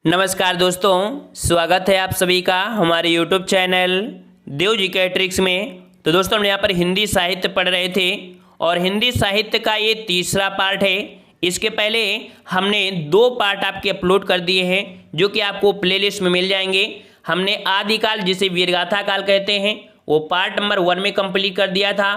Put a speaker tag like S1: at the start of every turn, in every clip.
S1: नमस्कार दोस्तों, स्वागत है आप सभी का हमारे YouTube चैनल देव जी के ट्रिक्स में। तो दोस्तों हम यहाँ पर हिंदी साहित्य पढ़ रहे थे और हिंदी साहित्य का ये तीसरा पार्ट है। इसके पहले हमने 2 पार्ट आपके अपलोड कर दिए हैं जो कि आपको प्लेलिस्ट में मिल जाएंगे। हमने आदिकाल जिसे वीरगाथा काल कहते हैं वो पार्ट नंबर 1 में कंप्लीट कर दिया था।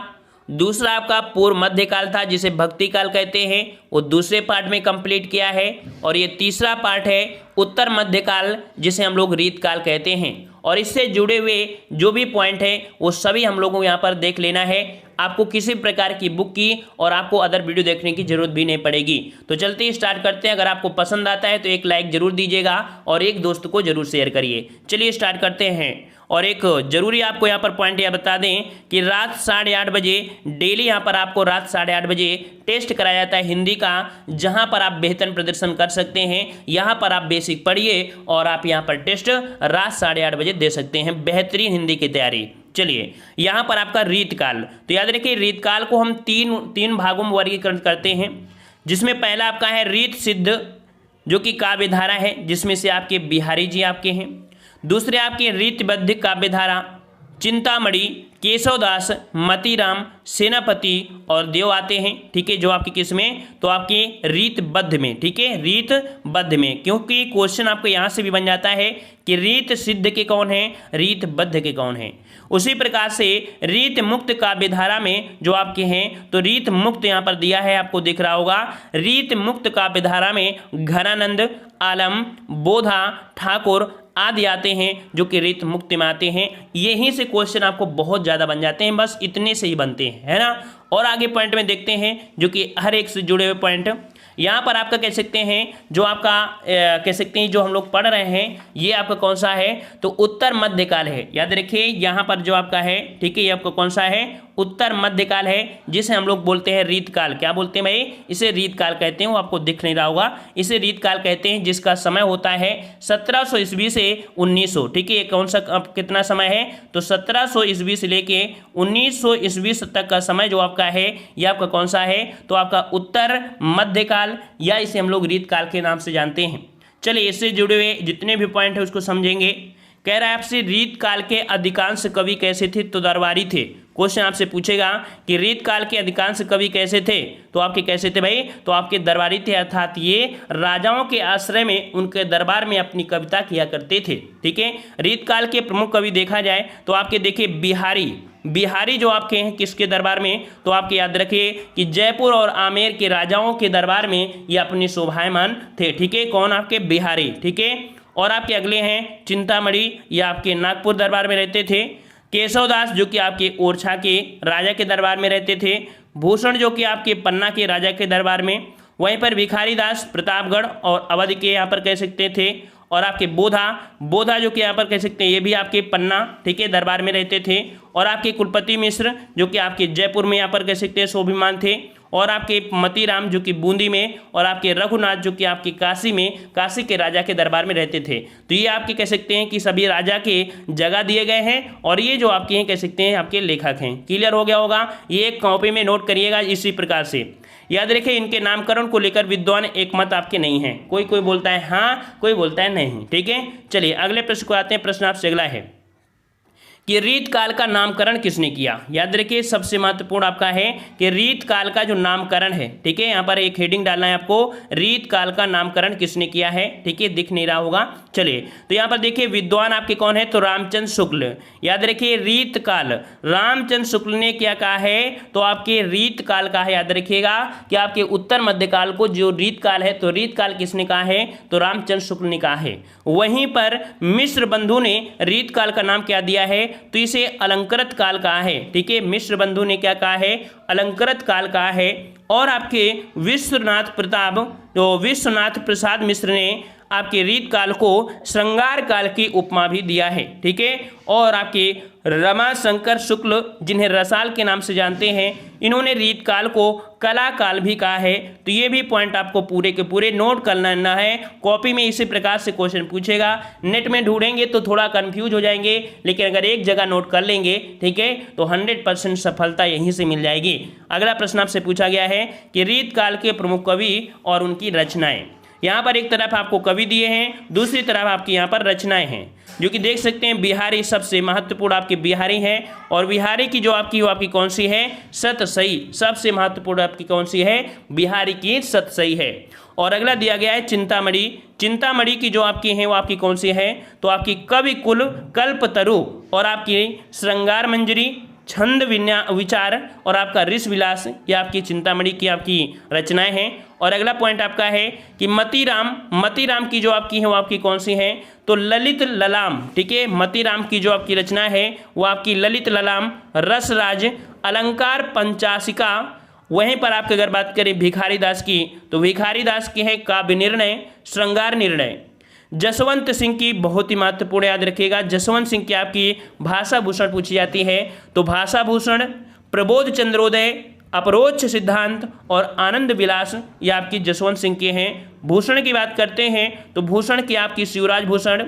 S1: दूसरा आपका पूर्व मध्यकाल था जिसे भक्ति काल कहते हैं, वो दूसरे पार्ट में कंप्लीट किया है। और ये तीसरा पार्ट है उत्तर मध्यकाल जिसे हम लोग रीत काल कहते हैं। और इससे जुड़े हुए जो भी पॉइंट है वो सभी हम लोगों को यहाँ पर देख लेना है। आपको किसी प्रकार की बुक की और आपको अदर वीडियो देखने की जरूरत भी नहीं पड़ेगी। तो चलते ही स्टार्ट करते हैं। अगर आपको पसंद आता है तो एक लाइक जरूर दीजिएगा और एक दोस्त को जरूर शेयर करिए। चलिए स्टार्ट करते हैं। और एक जरूरी आपको यहाँ पर पॉइंट यह बता दें कि रात 8:30 बजे डेली यहाँ पर आपको रात 8:30 बजे टेस्ट कराया जाता है हिंदी का, जहाँ पर आप बेहतर प्रदर्शन कर सकते हैं। यहाँ पर आप बेसिक पढ़िए और आप यहाँ पर टेस्ट रात 8:30 बजे दे सकते हैं बेहतरीन हिंदी की तैयारी। चलिए यहाँ पर आपका रीतकाल, तो याद रखिए रीतकाल को हम तीन भागों में वर्गीकरण करते हैं, जिसमें पहला आपका है रीत सिद्ध जो कि काव्य धारा है, जिसमें से आपके बिहारी जी आपके हैं। दूसरे आपके रीतबद्ध काव्य धारा चिंतामणि, केशवदास, मतीराम, सेनापति और देव आते हैं। ठीक है, जो आपके किस में, तो आपके रीतबद्ध में। ठीक है, रीतबद्ध में, क्योंकि क्वेश्चन आपको यहाँ से भी बन जाता है कि रीत सिद्ध के कौन है, रीतबद्ध के कौन है। उसी प्रकार से रीत मुक्त काव्य धारा में जो आपके हैं, तो रीत मुक्त यहाँ पर दिया है, आपको दिख रहा होगा। रीत मुक्त काव्य धारा में घनानंद, आलम, बोधा, ठाकुर आदि आते हैं जो कि रीत मुक्ति में आते हैं। यहीं से क्वेश्चन आपको बहुत ज़्यादा बन जाते हैं, बस इतने से ही बनते हैं, है ना। और आगे पॉइंट में देखते हैं जो कि हर एक से जुड़े हुए पॉइंट यहाँ पर आपका कह सकते हैं, जो आपका कह सकते हैं जो हम लोग पढ़ रहे हैं ये आपका कौन सा है, तो उत्तर मध्यकाल है। याद रखिए यहाँ पर जो आपका है, ठीक है, ये आपका कौन सा है, उत्तर मध्यकाल है, जिसे हम लोग बोलते हैं रीतकाल। क्या बोलते हैं भाई, इसे रीतकाल कहते हैं। वो आपको दिख नहीं रहा होगा, इसे रीतकाल कहते हैं, जिसका समय होता है 1700 ईस्वी से 1900। ठीक है, ये कौन सा कितना समय है, तो 1700 ईस्वी से लेके 1900 ईस्वी तक का समय जो आपका है ये आपका कौन सा है, तो आपका उत्तर मध्यकाल, या इसे हम लोग रीतकाल के नाम से जानते हैं। चलिए इससे जुड़े हुए जितने भी पॉइंट है उसको समझेंगे। कह रहा है आपसे रीतकाल के अधिकांश कवि कैसे थे, तो दरबारी थे। क्वेश्चन आपसे पूछेगा कि रीतकाल के अधिकांश कवि कैसे थे, तो आपके कैसे थे भाई, तो आपके दरबारी थे, अर्थात ये राजाओं के आश्रय में उनके दरबार में अपनी कविता किया करते थे। ठीक है, रीतकाल के प्रमुख कवि देखा जाए तो आपके देखिए बिहारी जो आपके हैं किसके दरबार में, तो आपके याद रखिए कि जयपुर और आमेर के राजाओं के दरबार में ये अपनी शोभायमान थे। ठीक है, कौन, आपके बिहारी। ठीक है, और आपके अगले हैं चिंतामणि, ये आपके नागपुर दरबार में रहते थे। केशवदास जो कि आपके ओरछा के राजा के दरबार में रहते थे। भूषण जो कि आपके पन्ना के राजा के दरबार में। वहीं पर भिखारी दास प्रतापगढ़ और अवध के यहाँ पर कह सकते थे। और आपके बोधा जो कि यहाँ पर कह सकते हैं ये भी आपके पन्ना, ठीक है, दरबार में रहते थे। और आपके कुलपति मिश्र जो कि आपके जयपुर में यहाँ पर कह सकते हैं स्वाभिमान थे। और आपके मतीराम जो कि बूंदी में। और आपके रघुनाथ जो कि आपके काशी में, काशी के राजा के दरबार में रहते थे। तो ये आपके कह सकते हैं कि सभी राजा के जगह दिए गए हैं और ये जो आपके हैं कह सकते हैं आपके लेखक हैं। क्लियर हो गया होगा, ये एक कॉपी में नोट करिएगा। इसी प्रकार से याद रखिए इनके नामकरण को लेकर विद्वान एक मत आपके नहीं है, कोई बोलता है हाँ, कोई बोलता है नहीं। ठीक है, चलिए अगले प्रश्न को आते हैं। प्रश्न आपसे अगला है कि रीतकाल का नामकरण किसने किया। याद रखिए सबसे महत्वपूर्ण आपका है कि रीतकाल का जो नामकरण है, ठीक है, यहाँ पर एक हेडिंग डालना है आपको, रीतकाल का नामकरण किसने किया है। ठीक है, दिख नहीं रहा होगा। चलिए तो यहाँ पर देखिए विद्वान आपके कौन है, तो रामचंद्र शुक्ल। याद रखिए रीतकाल रामचंद्र शुक्ल ने क्या कहा है, तो आपके रीतकाल का है। याद रखिएगा कि आपके उत्तर मध्यकाल को जो रीतकाल है, तो रीतकाल किसने कहा है, तो रामचंद्र शुक्ल ने कहा है। वहीं पर मिश्र बंधु ने रीतकाल का नाम क्या दिया है, तो इसे अलंकृत काल कहा है। ठीक है, मिश्र बंधु ने क्या कहा है, अलंकृत काल कहा है। और आपके विश्वनाथ प्रसाद मिश्र ने आपके रीतकाल को श्रृंगार काल की उपमा भी दिया है। ठीक है, और आपके रमाशंकर शुक्ल जिन्हें रसाल के नाम से जानते हैं, इन्होंने रीतकाल को कला काल भी कहा है। तो ये भी पॉइंट आपको पूरे के पूरे नोट करना है। कॉपी में इसी प्रकार से क्वेश्चन पूछेगा, नेट में ढूंढेंगे तो थोड़ा कंफ्यूज हो जाएंगे, लेकिन अगर एक जगह नोट कर लेंगे, ठीक है, तो 100% सफलता यहीं से मिल जाएगी। अगला प्रश्न आपसे पूछा गया है कि रीतकाल के प्रमुख कवि और उनकी रचनाएं। यहाँ पर एक तरफ आपको कवि दिए हैं, दूसरी तरफ आपकी यहाँ पर रचनाएं हैं, जो कि देख सकते हैं बिहारी सबसे महत्वपूर्ण आपके बिहारी हैं, और बिहारी की जो आपकी वो आपकी कौन सी है, सतसई, सबसे महत्वपूर्ण आपकी कौन सी है, बिहारी की सतसई है। और अगला दिया गया है चिंतामणि, चिंतामणि की जो आपकी है वो आपकी कौन सी है, तो आपकी कवि कुल, कल्पतरु और आपकी श्रृंगार मंजरी, छंद विचार और आपका ऋष विलास, ये आपकी चिंतामणि की आपकी रचनाएं हैं। और अगला पॉइंट आपका है कि मतीराम, मतीराम की जो आपकी है वो आपकी कौन सी है, तो ललित ललाम, ठीक है, मतीराम की जो आपकी रचना है वो आपकी ललित ललाम, रसराज, अलंकार पंचासिका। वहीं पर आपकी अगर बात करें भिखारी दास की, तो भिखारी दास की है काव्य निर्णय, श्रृंगार निर्णय। जसवंत सिंह की बहुत ही महत्वपूर्ण, याद रखिएगा, जसवंत सिंह की आपकी भाषा भूषण पूछी जाती है, तो भाषा भूषण, प्रबोध चंद्रोदय, अपरोक्ष सिद्धांत और आनंद विलास, ये आपकी जसवंत सिंह के हैं। भूषण की बात करते हैं तो भूषण की आपकी शिवराज भूषण,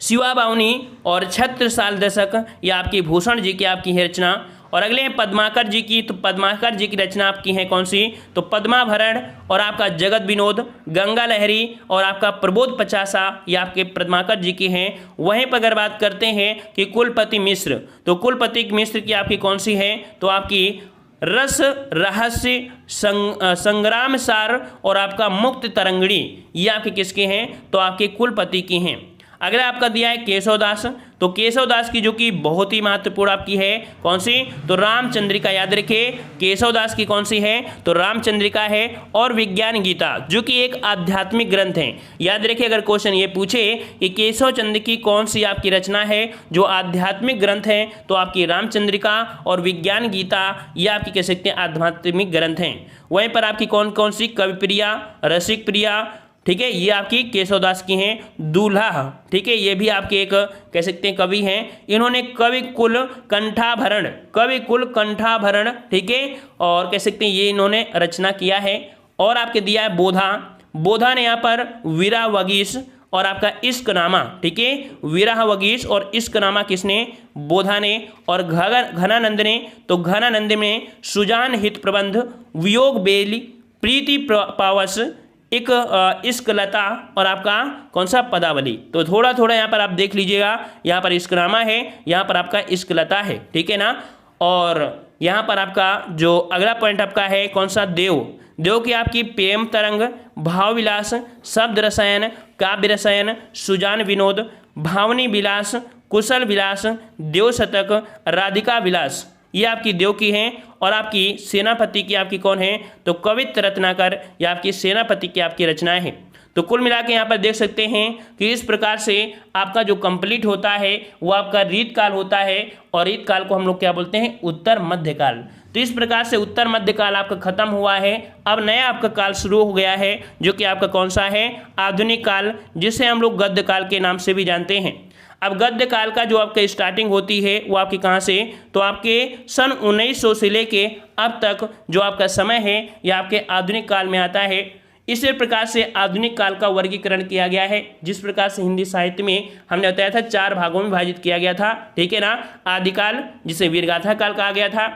S1: शिवा बावनी और छत्रसाल दशक, ये आपकी भूषण जी की आपकी है रचना। और अगले हैं पद्माकर जी की, तो पद्माकर जी की रचना आपकी है कौन सी, तो पद्माभरण और आपका जगत विनोद, गंगा लहरी और आपका प्रबोध पचासा, ये आपके पद्माकर जी की हैं। वहीं पर अगर बात करते हैं कि कुलपति मिश्र, तो कुलपति मिश्र की आपकी कौन सी है, तो आपकी रस रहस्य, संग्राम सार और आपका मुक्त तरंगड़ी, ये आपके किसके हैं, तो आपके कुलपति की हैं। अगला आपका दिया है केशवदास, तो केशवदास की जो कि बहुत ही महत्वपूर्ण आपकी है कौन सी, तो रामचंद्रिका, याद रखिए केशवदास की कौन सी है, तो रामचंद्रिका है। और विज्ञान गीता जो कि एक आध्यात्मिक ग्रंथ है, याद रखिए अगर क्वेश्चन ये पूछे कि केशव चंद्र की कौन सी आपकी रचना है जो आध्यात्मिक ग्रंथ है, तो आपकी रामचंद्रिका और विज्ञान गीता, ये आपकी कह सकते हैं आध्यात्मिक ग्रंथ हैं। वहीं पर आपकी कौन कौन सी, कविप्रिया, रसिक प्रिया, ठीक है, ये आपकी केशवदास की हैं। दूल्हा, ठीक है, ये भी आपके एक कह सकते हैं कवि हैं, इन्होंने कवि कुल कंठाभरण, कवि कुल कंठाभरण, ठीक है, और कह सकते हैं ये इन्होंने रचना किया है। और आपके दिया है बोधा, बोधा ने यहाँ पर वीरा वगीश और आपका इश्कनामा, ठीक है, विरह वगीश और इश्कनामा किसने, बोधा ने। और घनानंद ने, तो घनानंद में सुजान हित प्रबंध, वियोग बेली, प्रीति पावस, एक इश्कलता और आपका कौन सा पदावली। तो थोड़ा थोड़ा यहाँ पर आप देख लीजिएगा, यहाँ पर इश्कनामा है, यहाँ पर आपका इश्कलता है, ठीक है ना। और यहाँ पर आपका जो अगला पॉइंट आपका है कौन सा, देव, देव की आपकी प्रेम तरंग, भाव विलास, शब्द रसायन, काव्य रसायन, सुजान विनोद, भावनी विलास, कुशल विलास, देव शतक, राधिका विलास, ये आपकी देव की हैं। और आपकी सेनापति की आपकी कौन है, तो कवित्त रत्नाकर, या आपकी सेनापति की आपकी रचनाएं हैं। तो कुल मिला के यहाँ पर देख सकते हैं कि इस प्रकार से आपका जो कंप्लीट होता है वो आपका रीतकाल होता है, और रीतकाल को हम लोग क्या बोलते हैं, उत्तर मध्यकाल। तो इस प्रकार से उत्तर मध्यकाल आपका खत्म हुआ है, अब नया आपका काल शुरू हो गया है, जो कि आपका कौन सा है, आधुनिक काल, जिसे हम लोग गद्य काल के नाम से भी जानते हैं। अब गद्य काल का जो आपका स्टार्टिंग होती है वो आपकी कहाँ से, तो आपके सन 1900 से लेके अब तक जो आपका समय है यह आपके आधुनिक काल में आता है। इसी प्रकार से आधुनिक काल का वर्गीकरण किया गया है, जिस प्रकार से हिंदी साहित्य में हमने बताया था 4 भागों में विभाजित किया गया था, ठीक है ना। आदिकाल जिसे वीरगाथा काल कहा गया था,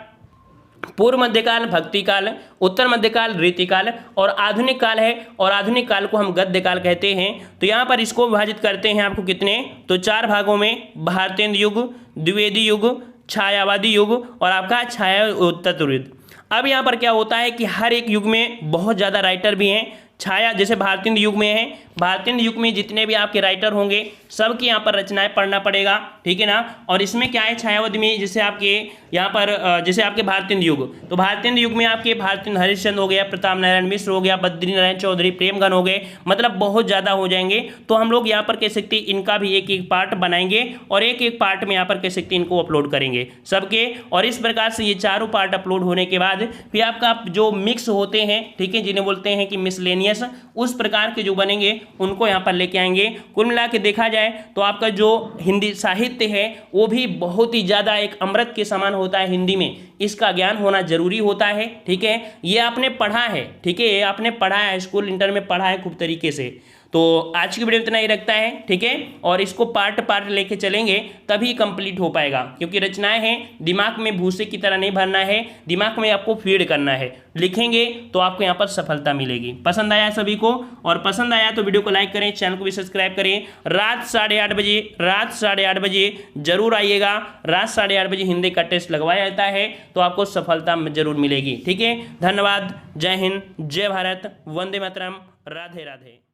S1: पूर्व मध्यकाल भक्ति काल, उत्तर मध्यकाल रीतिकाल और आधुनिक काल है, और आधुनिक काल को हम गद्य काल कहते हैं। तो यहाँ पर इसको विभाजित करते हैं आपको कितने, तो 4 भागों में, भारतेंद्र युग, द्विवेदी युग, छायावादी युग और आपका छाया युग। अब यहाँ पर क्या होता है कि हर एक युग में बहुत ज़्यादा राइटर भी हैं। छाया जैसे भारतेंद्र युग में है, भारतेंद्र युग में जितने भी आपके राइटर होंगे सबकी यहाँ पर रचनाएं पढ़ना पड़ेगा, ठीक है ना। और इसमें क्या है, छायावादी में जैसे आपके यहाँ पर जैसे आपके भारतेंद्र युग, तो भारतेंद्र युग में आपके भारतेंद्र हरिश्चंद्र हो गया, प्रताप नारायण मिश्र हो गया, बद्री नारायण चौधरी, प्रेमगन हो गए, मतलब बहुत ज़्यादा हो जाएंगे। तो हम लोग यहाँ पर कह सकते हैं इनका भी एक एक पार्ट बनाएंगे और एक एक पार्ट में यहाँ पर कह सकते हैं इनको अपलोड करेंगे सबके। और इस प्रकार से ये चारों पार्ट अपलोड होने के बाद फिर आपका जो मिक्स होते हैं, ठीक है, जिन्हें बोलते हैं कि मिसलेनियस, उस प्रकार के जो बनेंगे उनको यहाँ पर लेके आएंगे। कुल मिला के देखा जाए तो आपका जो हिंदी साहित्य है वो भी बहुत ही ज़्यादा एक अमृत के समान होता है। हिंदी में इसका ज्ञान होना जरूरी होता है, ठीक है। ये आपने पढ़ा है, ठीक है, ये आपने पढ़ा है, स्कूल इंटर में पढ़ा है खूब तरीके से। तो आज की वीडियो इतना ही रखता है, ठीक है। और इसको पार्ट पार्ट लेके चलेंगे तभी कंप्लीट हो पाएगा, क्योंकि रचनाएं हैं, दिमाग में भूसे की तरह नहीं भरना है, दिमाग में आपको फीड करना है। लिखेंगे तो आपको यहाँ पर सफलता मिलेगी। पसंद आया सभी को? और पसंद आया तो वीडियो को लाइक करें, चैनल को भी सब्सक्राइब करें। रात 8:30 बजे जरूर आइएगा। रात 8:30 बजे हिंदी का टेस्ट लगवाया जाता है, तो आपको सफलता जरूर मिलेगी, ठीक है। धन्यवाद। जय हिंद, जय भारत, वंदे मातरम, राधे राधे।